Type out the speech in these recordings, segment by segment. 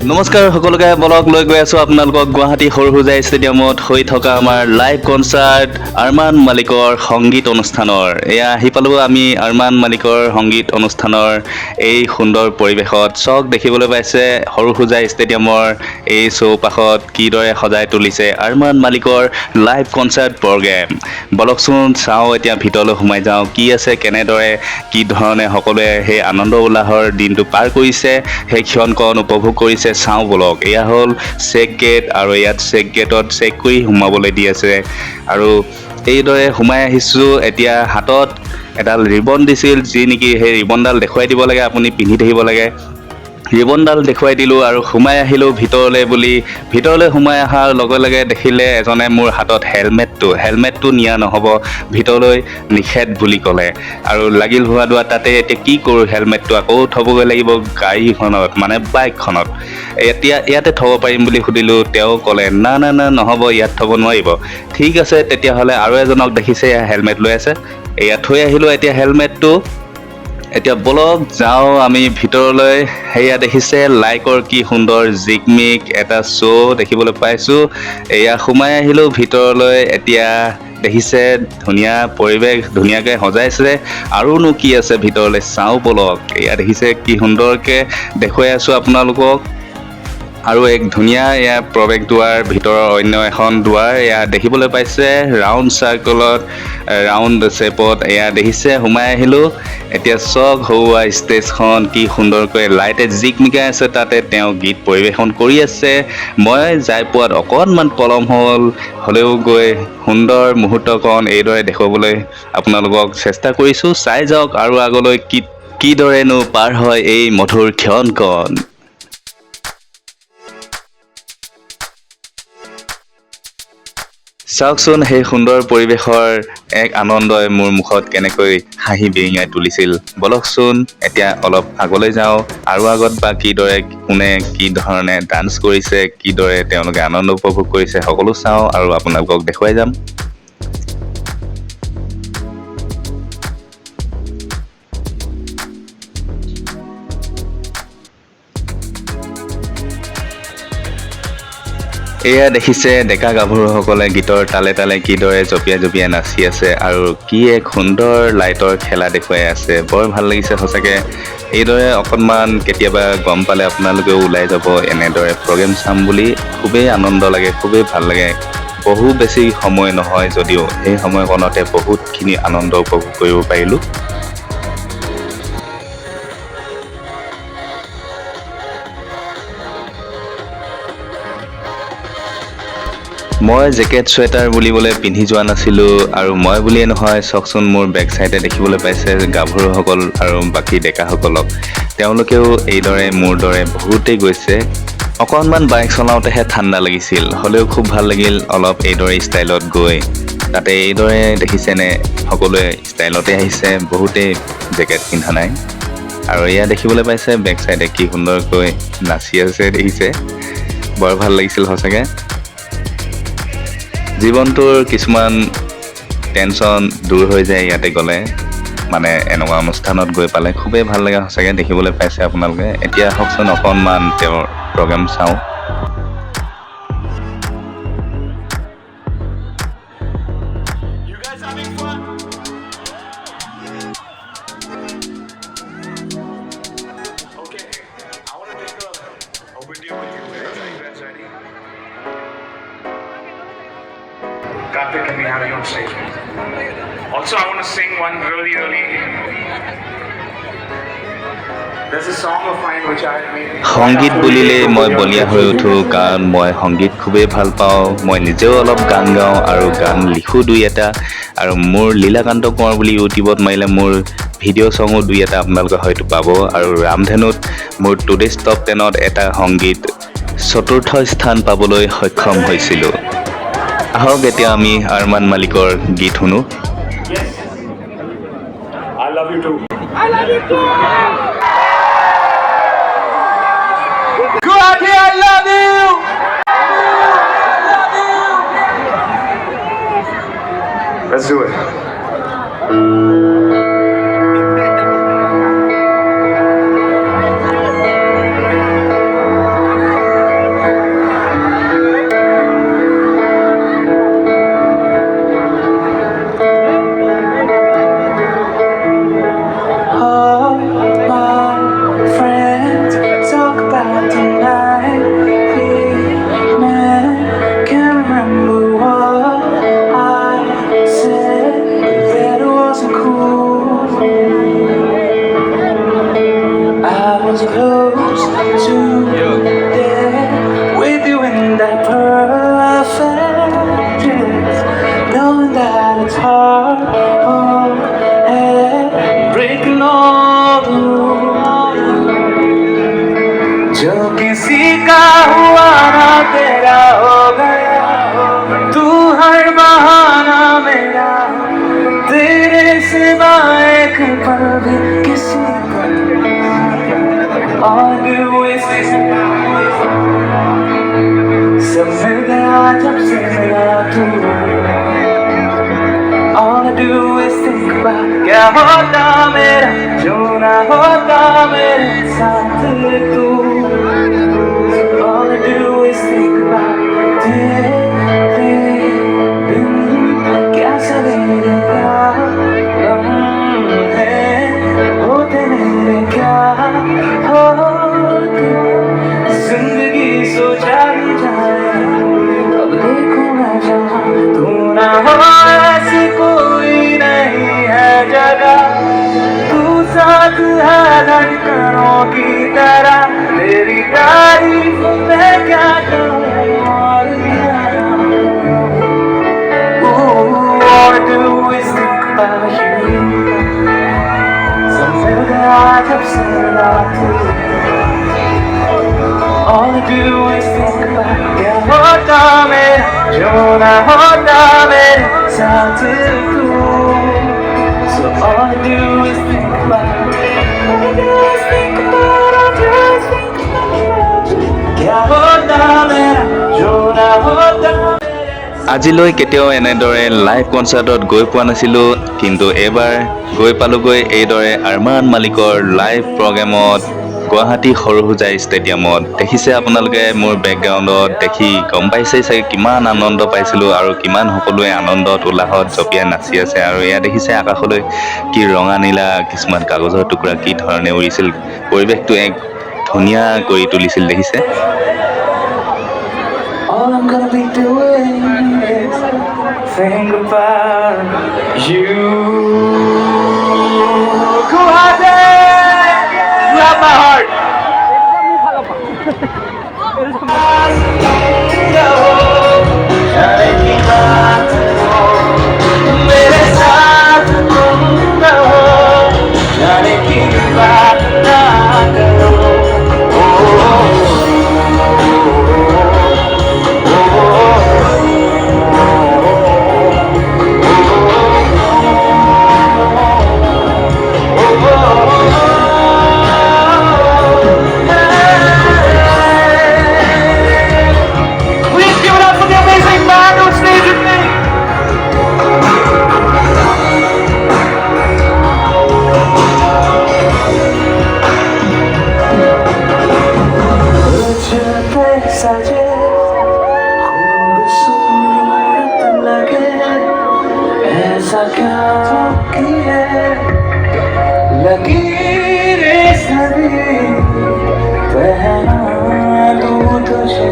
নমস্কাৰ সকলোকে বলক লৈ গৈ আছো আপোনালোকক গুৱাহাটী সৰুসজাই ষ্টেডিয়ামত হৈ থকা আমাৰ লাইভ কনচাৰ্ট আৰমান মালিকৰ সংগীত অনুষ্ঠানৰ এয়া আহি পালো আমি আৰমান মালিকৰ সংগীত অনুষ্ঠানৰ এই সুন্দৰ পৰিৱেশত চক দেখিবলৈ পাইছে সৰুসজাই ষ্টেডিয়ামৰ এই চৌপাশত কিদৰে সজাই তুলিছে আৰমান মালিকৰ লাইভ কনচাৰ্ট প্ৰগ্ৰেম বলকচোন চাওঁ এতিয়া ভিতৰলৈ সোমাই যাওঁ কি আছে কেনেদৰে কি ধৰণে সকলোৱে সেই আনন্দ উল্লাহৰ দিনটো পাৰ কৰিছে সেই ক্ষণকণ উপভোগ কৰিছে চাওঁ বলক এয়া হ'ল চেক গেট আৰু ইয়াত চেক গেটত চেক কৰি সোমাবলৈ দি আছে আৰু এইদৰে সোমাই আহিছোঁ এতিয়া হাতত এডাল ৰিবন দিছিল যি নেকি সেই ৰিবনডাল দেখুৱাই দিব লাগে আপুনি পিন্ধি থাকিব লাগে ৰিবনডাল দেখুৱাই দিলোঁ আৰু সোমাই আহিলোঁ ভিতৰলৈ সোমাই অহাৰ লগে লগে দেখিলে এজনে মোৰ হাতত হেলমেটটো নিয়া নহ'ব ভিতৰলৈ নিষেধ বুলি ক'লে আৰু লাগিল হোৱা দোৱা তাতে এতিয়া কি কৰোঁ হেলমেটটো আকৌ থ'বগৈ লাগিব গাড়ীখনত মানে বাইকখনত এতিয়া ইয়াতে থ'ব পাৰিম বুলি সুধিলোঁ তেওঁ ক'লে না নহ'ব ইয়াত থ'ব নোৱাৰিব ঠিক আছে তেতিয়াহ'লে আৰু এজনক দেখিছে হেলমেট লৈ আছে এয়া থৈ আহিলোঁ এতিয়া হেলমেটটো এতিয়া বলক যাওঁ আমি ভিতৰলৈ সেয়া দেখিছে লাইকৰ কি সুন্দৰ জিকমিক এটা শ্ব' দেখিবলৈ পাইছোঁ এয়া সোমাই আহিলোঁ ভিতৰলৈ এতিয়া দেখিছে ধুনীয়া পৰিৱেশ ধুনীয়াকৈ সজাইছে আৰুনো কি আছে ভিতৰলৈ চাওঁ বলক এয়া দেখিছে কি সুন্দৰকৈ দেখুৱাই আছোঁ আপোনালোকক আৰু এক ধুনীয়া এয়া প্ৰৱেশ দুৱাৰ ভিতৰৰ অন্য এখন দুৱাৰ এয়া দেখিবলৈ পাইছে ৰাউণ্ড চাৰ্কলত ৰাউণ্ড শ্বেপত এয়া দেখিছে সোমাই আহিলোঁ এতিয়া চক হওৱা ষ্টেজখন কি সুন্দৰকৈ লাইটে জিকমিকাই আছে তাতে তেওঁ গীত পৰিৱেশন কৰি আছে মই যাই পোৱাত অকণমান পলম হ'লেও গৈ সুন্দৰ মুহূৰ্তকণ এইদৰে দেখুৱাবলৈ আপোনালোকক চেষ্টা কৰিছোঁ চাই যাওক আৰু আগলৈ কিদৰেনো পাৰ হয় এই মধুৰ ক্ষণকণ চাওকচোন সেই সুন্দৰ পৰিৱেশৰ এক আনন্দই মোৰ মুখত কেনেকৈ হাঁহি বিৰিঙাই তুলিছিল বলকচোন এতিয়া অলপ আগলৈ যাওঁ আৰু আগত বা কিদৰে কোনে কি ধৰণে ডান্স কৰিছে কিদৰে তেওঁলোকে আনন্দ উপভোগ কৰিছে সকলো চাওঁ আৰু আপোনালোকক দেখুৱাই যাম এয়া দেখিছে ডেকা গাভৰুসকলে গীতৰ তালে তালে কিদৰে জঁপিয়াই নাচি আছে আৰু কি এক সুন্দৰ লাইটৰ খেলা দেখুৱাই আছে বৰ ভাল লাগিছে সঁচাকৈ এইদৰে অকণমান কেতিয়াবা গম পালে আপোনালোকেও ওলাই যাব এনেদৰে প্ৰগ্ৰেম চাম বুলি খুবেই আনন্দ লাগে খুবেই ভাল লাগে বহু বেছি সময় নহয় যদিও সেই সময়কণতে বহুতখিনি আনন্দ উপভোগ কৰিব পাৰিলোঁ মই জেকেট চুৱেটাৰ বুলিবলৈ পিন্ধি যোৱা নাছিলোঁ আৰু মই বুলিয়ে নহয় চাওকচোন মোৰ বেক চাইডে দেখিবলৈ পাইছে গাভৰুসকল আৰু বাকী ডেকাসকলক তেওঁলোকেও এইদৰে মোৰ দৰে বহুতেই গৈছে অকণমান বাইক চলাওঁতেহে ঠাণ্ডা লাগিছিল হ'লেও খুব ভাল লাগিল অলপ এইদৰে ষ্টাইলত গৈ তাতে এইদৰে দেখিছেনে সকলোৱে ষ্টাইলতে আহিছে বহুতেই জেকেট পিন্ধা নাই আৰু এয়া দেখিবলৈ পাইছে বেক চাইডে কি সুন্দৰকৈ নাচি আছে দেখিছে বৰ ভাল লাগিছিল সঁচাকৈ জীৱনটোৰ কিছুমান টেনশ্যন দূৰ হৈ যায় ইয়াতে গ'লে মানে এনেকুৱা অনুষ্ঠানত গৈ পালে খুবেই ভাল লাগে সঁচাকৈ দেখিবলৈ পাইছে আপোনালোকে এতিয়া হওকচোন অকণমান তেওঁৰ প্ৰগ্ৰেম চাওঁ Karthik, can we have you on stage? Also, I want to sing one really there's a song of mine which I made. সংগীত বুলিলে মই বলিয়া হৈ উঠোঁ কাৰণ মই সংগীত খুবেই ভাল পাওঁ মই নিজেও অলপ গান গাওঁ আৰু গান লিখোঁ দুই এটা আৰু মোৰ লীলাকান্ত কোঁৱৰ বুলি ইউটিউবত মাৰিলে মোৰ ভিডিঅ' চঙো দুই এটা আপোনালোকে হয়তো পাব আৰু ৰামধেনুত মোৰ টুডেজ টপ 10ত এটা সংগীত চতুৰ্থ স্থান পাবলৈ সক্ষম হৈছিলোঁ আহক এতিয়া আমি আৰমান মালিকৰ গীত শুনো Yes. I love you too. I love you too. Guwahati, I love you. Let's do it. किसी का हुआ ना तेरा हो गया तू हर बहाना मेरा तेरे सिवा एक पल भी किसी को all I do is सब मिल गया जब से मिला तू all I do is think about क्या होता मेरा जो ना होता मेरे साथ तू all I do is think about तेरे बिन क्या सवेरे क्या लम्हे होते मेरे क्या होते जिंदगी सोचा ही जाए अब देखूं मैं जहाँ तू ना हो ऐसी कोई नहीं है जगह तू साथ है धड़कनों की तरह तेरी तारीफ मैं क्या करूं और क्या all I do is think about you सब मिल गया जब से मिला तू all I do is think about क्या होता मेरा जो ना होता मेरे साथ तू so all I do is think about all I do is think about क्या होता मेरा जो ना होता আজিলৈ কেতিয়াও এনেদৰে লাইভ কনচাৰ্টত গৈ পোৱা নাছিলোঁ, কিন্তু এইবাৰ গৈ পালোগৈ এইদৰে আৰমান মালিকৰ লাইভ প্ৰগ্ৰেমত গুৱাহাটী সৰুসজাই ষ্টেডিয়ামত। দেখিছে আপোনালোকে মোৰ বেকগ্ৰাউণ্ডত দেখি গম পাইছেই চাগে কিমান আনন্দ পাইছিলোঁ আৰু কিমান সকলোৱে আনন্দত উল্লাহত জঁপিয়াই নাচি আছে। আৰু এয়া দেখিছে আকাশলৈ কি ৰঙা নীলা কিছুমান কাগজৰ টুকুৰা কি ধৰণে উৰিছিল, পৰিৱেশটো এক ধুনীয়া কৰি তুলিছিল দেখিছে। all I'm gonna be doing is think about you Guwahati you have my heart जाने की बात हो मेरे साथ तुम रहो जाने की बात ना करो Please give it up for the amazing band on stage with me. कुछ पे सजे खूबसूरत लगे ऐसा क्या किए लकीरें सभी पहना दूँ तुझे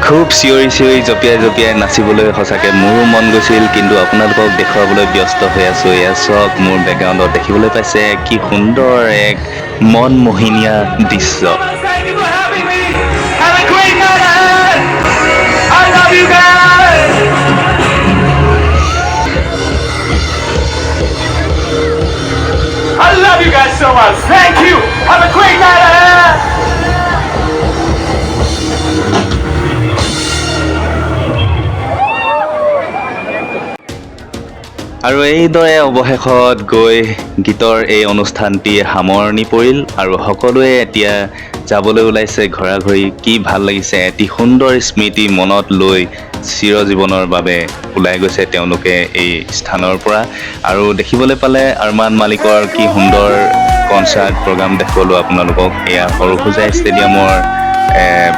খুব চিঞৰি চিঞৰি জঁপিয়াই জঁপিয়াই নাচিবলৈ সঁচাকৈ মোৰো মন গৈছিল, কিন্তু আপোনালোকক দেখুৱাবলৈ ব্যস্ত হৈ আছোঁ। এয়া চাওক মোৰ বেকগ্ৰাউণ্ডত দেখিবলৈ পাইছে কি সুন্দৰ এক মনমোহনীয়া দৃশ্য। Thank you for having me. Have a great night ahead. I love you guys. I love you guys so much. Thank you. Have a great night ahead. আৰু এইদৰে অৱশেষত গৈ গীতৰ এই অনুষ্ঠানটি সামৰণি পৰিল আৰু সকলোৱে এতিয়া যাবলৈ ওলাইছে ঘৰাঘৰি। কি ভাল লাগিছে, এটি সুন্দৰ স্মৃতি মনত লৈ চিৰজীৱনৰ বাবে ওলাই গৈছে তেওঁলোকে এই স্থানৰ পৰা। আৰু দেখিবলৈ পালে আৰমান মালিকৰ কি সুন্দৰ কনচাৰ্ট প্ৰগ্ৰাম দেখুৱালোঁ আপোনালোকক। এয়া সৰুসজাই ষ্টেডিয়ামৰ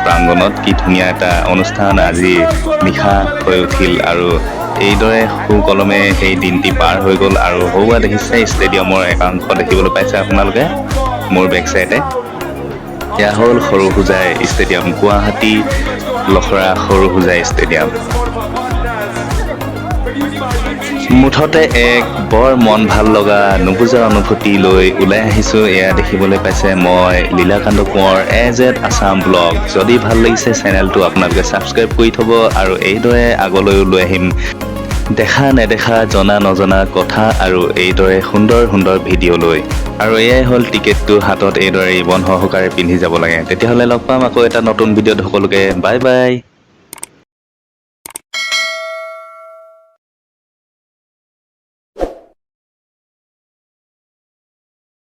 প্ৰাংগণত কি ধুনীয়া এটা অনুষ্ঠান আজি নিশা হৈ উঠিল আৰু এইদৰে সুকলমে সেই দিনটি পাৰ হৈ গ'ল। আৰু সৌৱা দেখিছে ষ্টেডিয়ামৰ একাংশ দেখিবলৈ পাইছে আপোনালোকে মোৰ বেক চাইডে। এয়া হ'ল সৰুসজাই ষ্টেডিয়াম, গুৱাহাটী লখৰা সৰুসজাই ষ্টেডিয়াম। মুঠতে এক বৰ মন ভাল লগা নুবুজা অনুভূতি লৈ ওলাই আহিছোঁ। এয়া দেখিবলৈ পাইছে মই লীলাকান্ত কোঁৱৰ এজ আছাম ব্লগ। যদি ভাল লাগিছে চেনেলটো আপোনালোকে ছাবস্ক্ৰাইব কৰি থ'ব আৰু এইদৰে আগলৈও লৈ আহিম দেখা নেদেখা জনা নজনা কথা আৰু এইদৰে সুন্দৰ সুন্দৰ ভিডিঅ' লৈ। আৰু এয়াই হ'ল টিকেটটো হাতত এইদৰে ৰিবন সহকাৰে পিন্ধি যাব লাগে। তেতিয়াহ'লে লগ পাম আকৌ এটা নতুন ভিডিঅ'ত। সকলোকে বাই বাই।